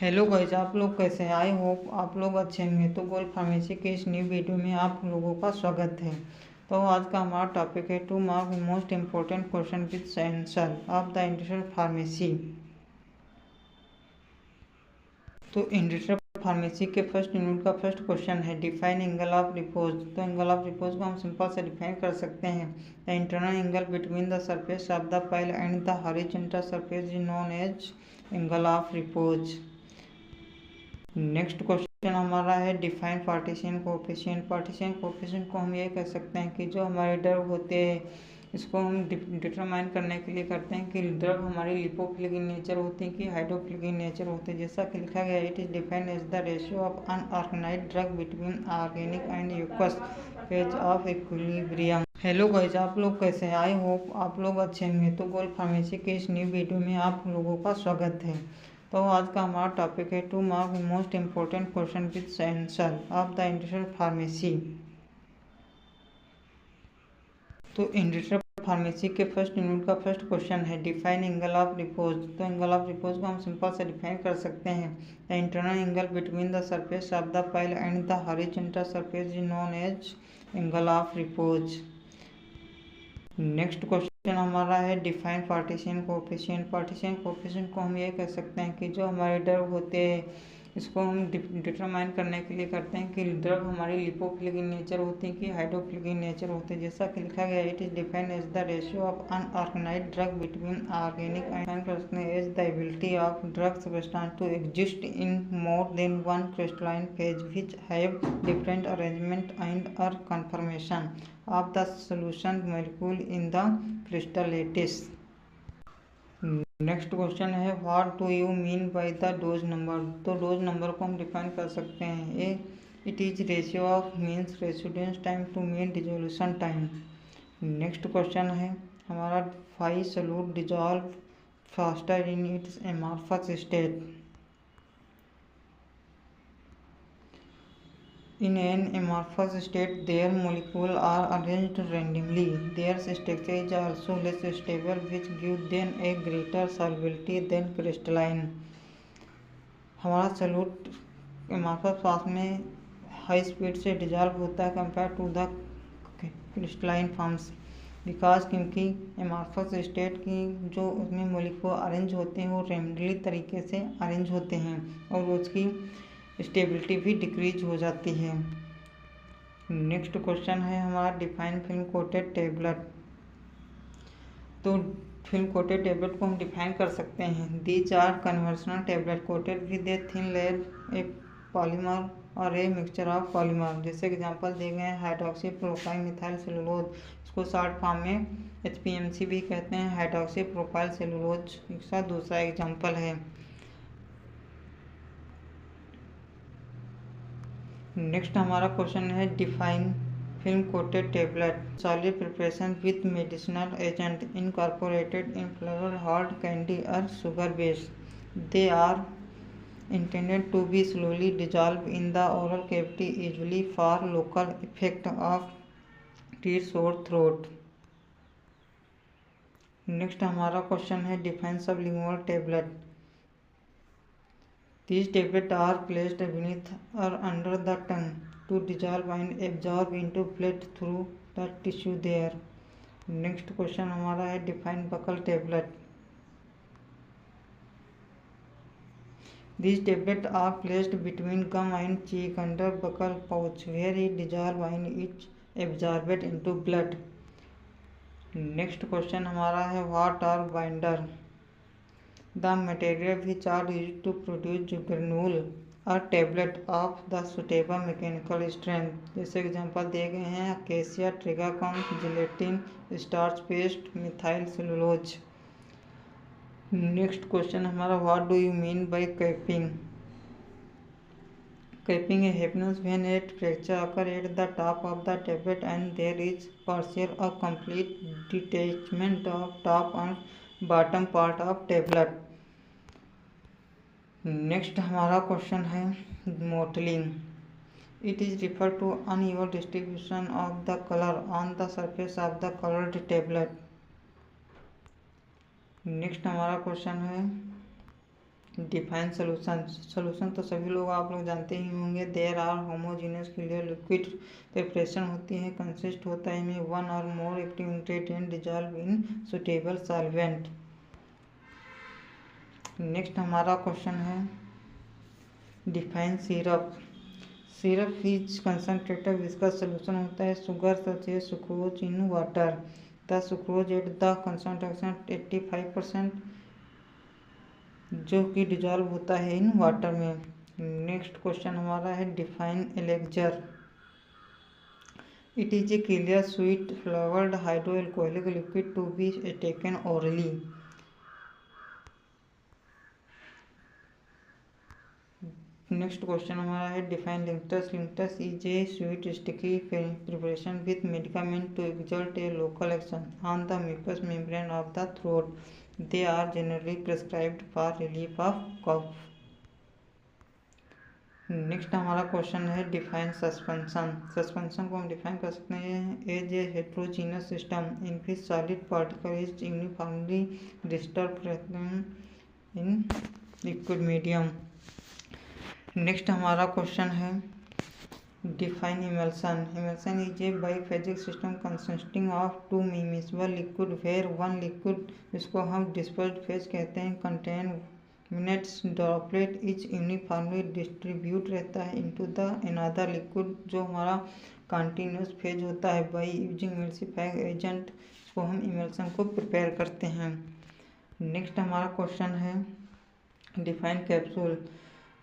Hello guys, आप लोग कैसे हैं? आई होप आप लोग अच्छे होंगे। तो गोल्ड फार्मेसी के इस न्यू वीडियो में आप लोगों का स्वागत है। तो आज का हमारा टॉपिक है two mark most important question with answer of the industrial pharmacy. तो इंडस्ट्रियल फार्मेसी के फर्स्ट यूनिट का फर्स्ट क्वेश्चन है डिफाइन एंगल ऑफ रिपोज। तो एंगल ऑफ रिपोज को हम सिंपल से डिफाइन कर सकते हैं। The internal angle between the surface of the pile and the horizontal surface is known as angle of repose. Next question हमारा है define partition coefficient. Partition coefficient को हम ये कह सकते हैं कि जो हमारे ड्रग होते हैं इसको हम डिटरमाइन करने के लिए करते हैं कि ड्रग हमारी लिपोफिलिक इन नेचर होती है कि हाइड्रोफिलिक इन नेचर होते हैं। जैसा कि लिखा गया it is defined as the ratio of unorganized drug between organic and aqueous phase of equilibrium. Hello guys, आप लोग कैसे हैं? आई होप आप लोग अच्छे होंगे। तो गोल्ड फार्मेसी के इस न्यू वीडियो में आप लोगों का स्वागत है। तो आज का हमारा टॉपिक है two mark most important question with answer of the industrial pharmacy. तो इंडस्ट्रियल फार्मेसी के फर्स्ट यूनिट का फर्स्ट क्वेश्चन है डिफाइन एंगल ऑफ रिपोज। तो एंगल ऑफ रिपोज को हम सिंपल से डिफाइन कर सकते हैं। The internal angle between the surface of the pile and the horizontal surface is known as angle of repose. Next question हमारा है define partition coefficient. Partition coefficient को हम ये कह सकते हैं कि जो हमारे ड्रग होते हैं इसको हम डिटरमाइन करने के लिए करते हैं कि ड्रग हमारी लिपोफिलिक इन नेचर होती है कि हाइड्रोफिलिक इन नेचर होते हैं। जैसा कि लिखा गया it is defined as the ratio of unorganized drug between organic and as the ability of drug substance to exist in more than one crystalline phase which have different arrangement and or conformation of the solution molecule in the crystal lattice। Next question है what do you mean by the dose number. तो dose number को हम define कर सकते हैं a it is ratio of means residence time to mean dissolution time. Next question है हमारा five solute dissolve faster in its amorphous state. In an amorphous state, their molecules are arranged randomly. Their structure is also less stable, which gives them a greater solubility than crystalline। हमारा solute amorphous fast में high speed से dissolve होता है compare to the crystalline forms because क्योंकि amorphous state की जो उसमें molecule arrange होते हैं वो रैंडमली तरीके से अरेंज होते हैं और उसकी स्टेबिलिटी भी डिक्रीज हो जाती है। नेक्स्ट क्वेश्चन है हमारा डिफाइन फिल्म कोटेड टेबलेट। तो फिल्म कोटेड टेबलेट को हम डिफाइन कर सकते हैं these are conventional tablet coated with a thin layer a polymer or a mixture of polymer. जैसे एग्जांपल दिए गए हैं हाइड्रोक्सी प्रोपाइल मिथाइल सेलुलोज, इसको शॉर्ट फॉर्म में HPMC भी कहते हैं, हाइड्रोक्सी प्रोपाइल सेलुलोज इसका दूसरा एग्जांपल है। नेक्स्ट हमारा क्वेश्चन है define film coated tablet solid preparation with medicinal agent incorporated in flavour hard candy और sugar base. They are intended to be slowly dissolved in the oral cavity usually for local effect of teeth sore throat। Next हमारा question है define sublingual tablet. These tablets are placed beneath or under the tongue to dissolve and absorb into blood through the tissue there। Next question हमारा है define buccal tablet. These tablets are placed between gum and cheek under buccal pouch where it dissolves and is absorbed into blood। Next question हमारा है what are binder. The material which are used to produce granule or tablet of the suitable mechanical strength। जैसे example दिए गए हैं acacia, tragacanth, gelatin, starch paste, methyl cellulose. Next question हमारा what do you mean by capping. Capping happens when a fracture occurs at the top of the tablet and there is partial or complete detachment of top and bottom part of tablet। Next हमारा question है मोटलिंग। It is refer to uneven distribution of the colour on the surface of the coloured tablet. Next हमारा question है define solution. Solution तो सभी लोग आप लोग जानते ही होंगे। There are homogeneous clear liquid preparation होती है, कंसिस्ट होता है इनमें one or more active ingredient dissolve in suitable solvent. Next हमारा क्वेश्चन है define syrup. Syrup is concentrated जिसका सोल्यूशन होता है sugar such as sucrose in water. The sucrose at the concentration 85% जो कि डिजॉल्व होता है इन वाटर में। नेक्स्ट क्वेश्चन हमारा है define elixir. It is a clear sweet flavoured hydro alcoholic liquid to be taken orally. Next question हमारा है define linctus. Linctus is a sweet sticky preparation with medicament to exert a local action on the mucous membrane of the throat. They are generally prescribed for relief of cough. Next हमारा question है define suspension. Suspension को हम define कर सकते हैं as a heterogeneous system in which solid particle is uniformly disturb in liquid medium. Next हमारा question है define emulsion. Emulsion is a biphasic system consisting of two immiscible liquid where one liquid जिसको हम dispersed phase कहते हैं contain minutes droplet is uniformly distribute रहता है into the another liquid जो हमारा कंटिन्यूस फेज होता है बाई यूजिंग इमल्सिफाइंग एजेंट इसको हम इमल्सन को प्रिपेयर करते हैं। नेक्स्ट हमारा क्वेश्चन है define capsule.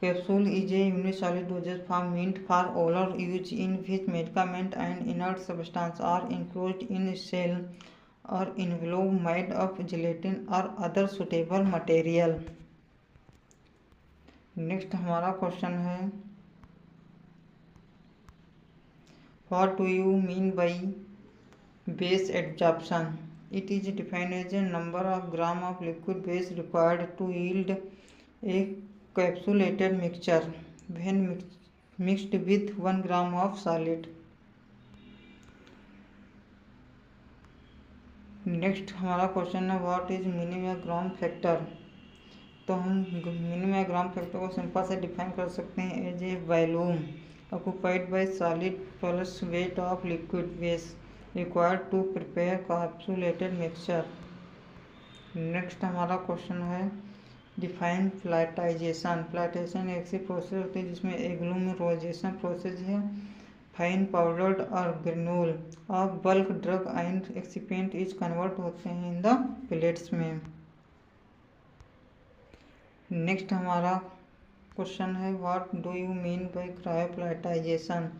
Capsule is a unisolid dosage form meant for oral use in which medicament and inert substance are enclosed in a shell or envelope made of gelatin or other suitable material। Next हमारा question है What do you mean by base adsorption? It is defined as a number of gram of liquid base required to yield a capsulated mixture when mixed with 1 gram of solid। Next हमारा question है what is minimum factor. तो हम मिनिमम फैक्टर को simple से define कर सकते हैं as a volume occupied by solid plus weight of liquid base required to prepare capsulated mixture. Next हमारा क्वेश्चन है डिफाइन फ्लैटाइजेशन। फ्लैटाइजेशन एक ऐसी प्रोसेस होती है जिसमें एग्लूमेराइजेशन प्रोसेस है फाइन पाउडर्ड और granule of bulk drug and excipient is convert होते हैं इन द प्लेट्स में। नेक्स्ट हमारा क्वेश्चन है what do you mean by cryopelletization.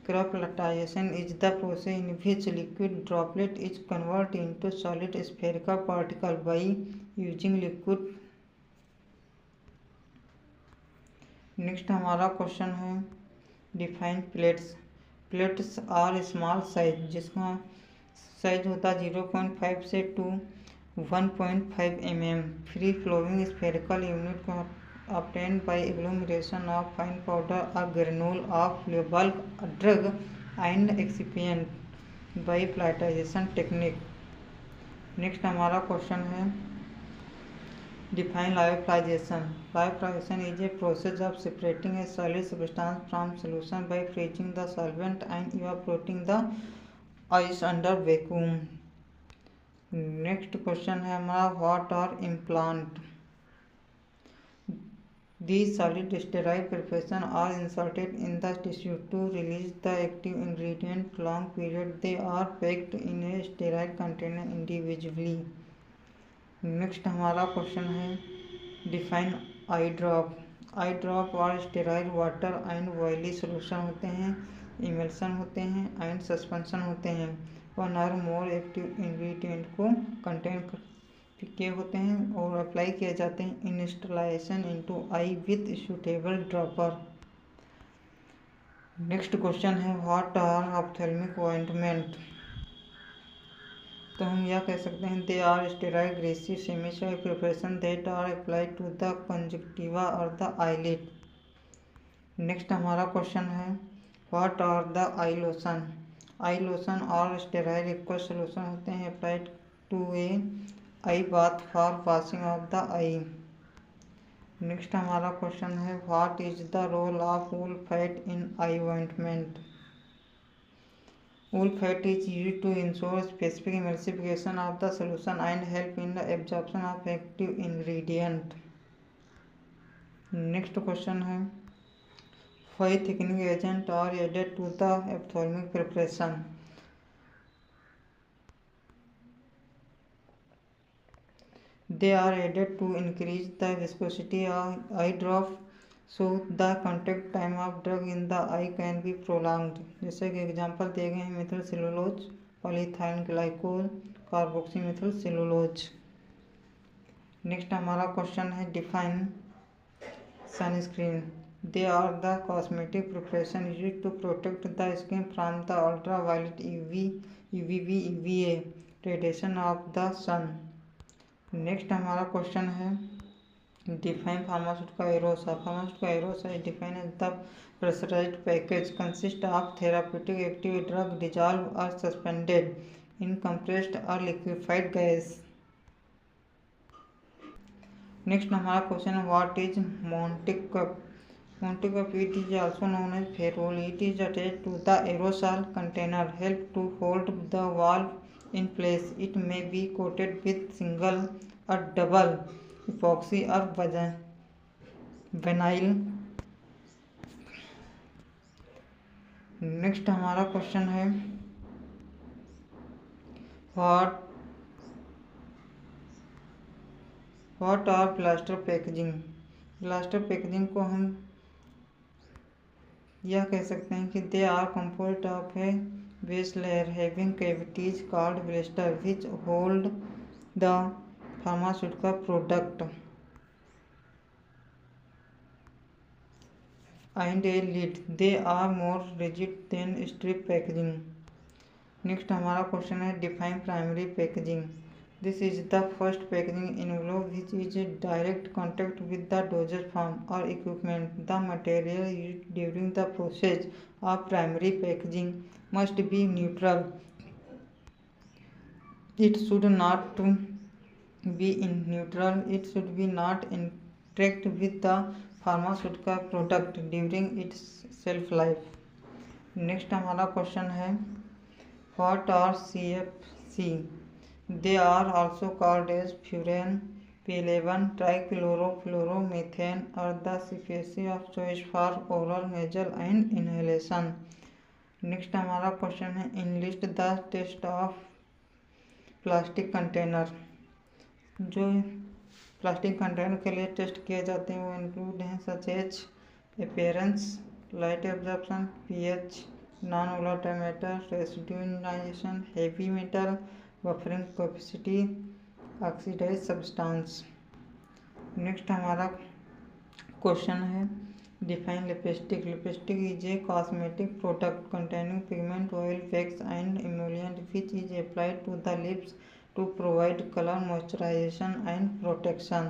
Cryopelletization is the process in which liquid droplet is convert into solid spherical particle by using liquid. Next हमारा question है define pellets. Pellets are small size जिसका size होता है 0.5 से 1.5 mm free flowing spherical unit को obtained by agglomeration of fine powder or granule of bulk drug and excipient by pelletization technique. Next हमारा question है define lyophilization. Lyophilization is a process of separating a solid substance from solution by freezing the solvent and evaporating the ice under vacuum. Next question है हमारा what are implant. These solid sterile preparations are inserted in the tissue to release the active ingredient long period. They are packed in a sterile container individually। Next हमारा question है define आई drop. आई drop और sterile water and oily solution होते हैं, emulsion होते हैं and suspension होते हैं। One or more active ingredient को कंटेन के होते हैं और अप्लाई किए जाते हैं instillation into eye with suitable dropper. Next question है व्हाट आर ऑप्थेल्मिक ऑइंटमेंट। तो हम यह कह सकते हैं they are sterile greasy semi sterile preparation that are applied to the conjunctiva और द आईलिड। नेक्स्ट हमारा क्वेश्चन है what are the eye lotion. Eye lotion are sterile aqueous solution होते हैं applied to a eye bath for washing of the eye. Next हमारा question है what is the role of wool fat in eye ointment. Wool fat is used to ensure specific emulsification of the solution and help in the absorption of active ingredient. Next question है 5 thickening agents are added to the ophthalmic preparation. They are added to increase the viscosity of eye drop so the contact time of drug in the eye can be prolonged. जैसे कि example दिए गए हैं methyl cellulose, polyethylene glycol, carboxy methyl cellulose. Next हमारा question है define sunscreen. They are the cosmetic preparation used to protect the skin from the ultraviolet UVB UVA radiation of the sun. Next हमारा question है define pharmaceutical aerosa. Pharmaceutical aerosa is defined as the pressurized package consist of therapeutic active drug dissolved or suspended in compressed or liquefied gas. Next हमारा question है what is Monte cup. Monte cup it is also known as ferrule. It is attached to the aerosol container help to hold the valve in place. It may be coated with single or double epoxy और vinyl. Next हमारा question है what are plaster packaging. Plaster packaging को हम यह कह सकते हैं कि they are composed of a base layer having cavities called blister which hold the pharmaceutical product and a lid. They are more rigid than strip packaging. Next हमारा question है define primary packaging. This is the first packaging envelope which is in direct contact with the dosage form or equipment. The material used during the process of primary packaging must be neutral. It should not be in neutral. It should be not interact with the pharmaceutical product during its shelf life. Next हमारा question है what are CFC. They are also called as furan, P11 trichlorofluoromethane or the CFC of choice for oral nasal and inhalation. Next हमारा question है enlist the test of plastic container. जो plastic container के लिए test किए जाते हैं वो include हैं such as appearance, light absorption, pH, non volatile residue, heavy metal, buffering capacity, oxidize substance. Next हमारा क्वेश्चन है define lipstick. Lipstick is a cosmetic product containing pigment oil wax and emollient which is applied to the lips to provide color, moisturization and protection.